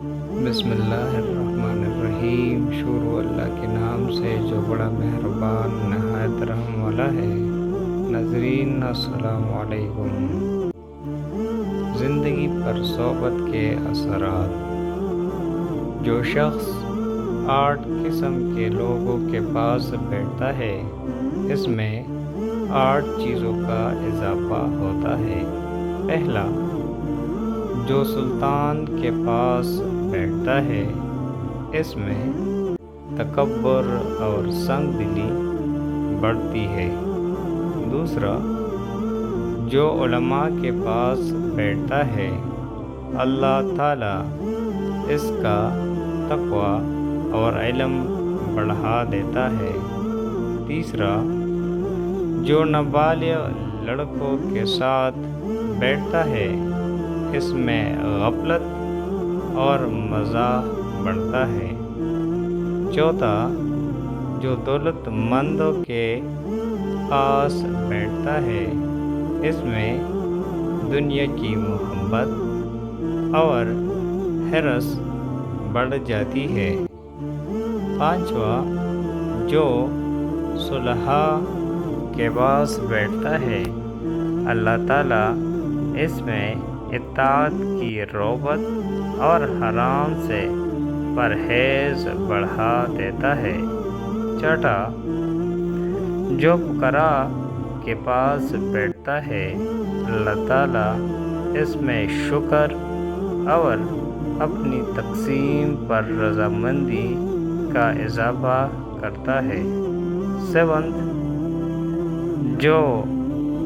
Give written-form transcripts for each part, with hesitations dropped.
بسم اللہ الرحمن الرحیم۔ شروع اللہ کے نام سے جو بڑا مہربان نہایت رحم والا ہے۔ ناظرین السلام علیکم۔ زندگی پر صحبت کے اثرات۔ جو شخص 8 قسم کے لوگوں کے پاس بیٹھتا ہے، اس میں 8 چیزوں کا اضافہ ہوتا ہے۔ پہلا، جو سلطان کے پاس بیٹھتا ہے، اس میں تکبر اور سنگ دلی بڑھتی ہے۔ دوسرا، جو علماء کے پاس بیٹھتا ہے، اللہ تعالیٰ اس کا تقوی اور علم بڑھا دیتا ہے۔ تیسرا، جو نابالغ لڑکوں کے ساتھ بیٹھتا ہے، اس میں غفلت اور مزاح بڑھتا ہے۔ چوتھا، جو دولت مندوں کے پاس بیٹھتا ہے، اس میں دنیا کی محبت اور حرص بڑھ جاتی ہے۔ پانچواں، جو صلحاء کے پاس بیٹھتا ہے، اللہ تعالیٰ اس میں اطاعت کی رغبت اور حرام سے پرہیز بڑھا دیتا ہے۔ چھٹا، جو فقراء کے پاس بیٹھتا ہے، اللہ تعالیٰ اس میں شکر اور اپنی تقسیم پر رضامندی کا اضافہ کرتا ہے۔ سیونتھ، جو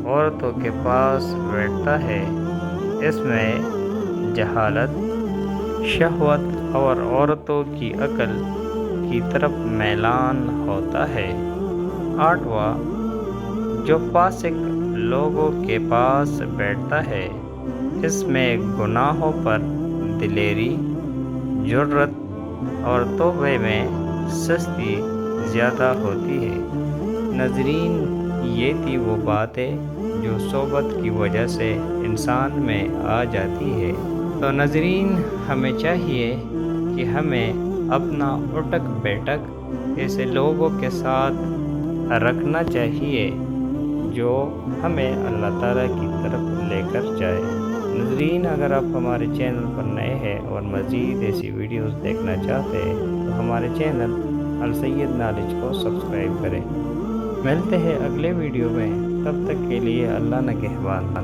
عورتوں کے پاس بیٹھتا ہے، اس میں جہالت، شہوت اور عورتوں کی عقل کی طرف میلان ہوتا ہے۔ آٹھواں، جو فاسق لوگوں کے پاس بیٹھتا ہے، اس میں گناہوں پر دلیری، جرأت اور توبہ میں سستی زیادہ ہوتی ہے۔ ناظرین، یہ تھی وہ باتیں جو صحبت کی وجہ سے انسان میں آ جاتی ہے۔ تو ناظرین، ہمیں چاہیے کہ ہمیں اپنا اٹھک بیٹھک ایسے لوگوں کے ساتھ رکھنا چاہیے جو ہمیں اللہ تعالیٰ کی طرف لے کر جائے۔ ناظرین، اگر آپ ہمارے چینل پر نئے ہیں اور مزید ایسی ویڈیوز دیکھنا چاہتے ہیں تو ہمارے چینل السید نالج کو سبسکرائب کریں۔ ملتے ہیں اگلے ویڈیو میں، تب تک کے لیے اللہ نگہبان۔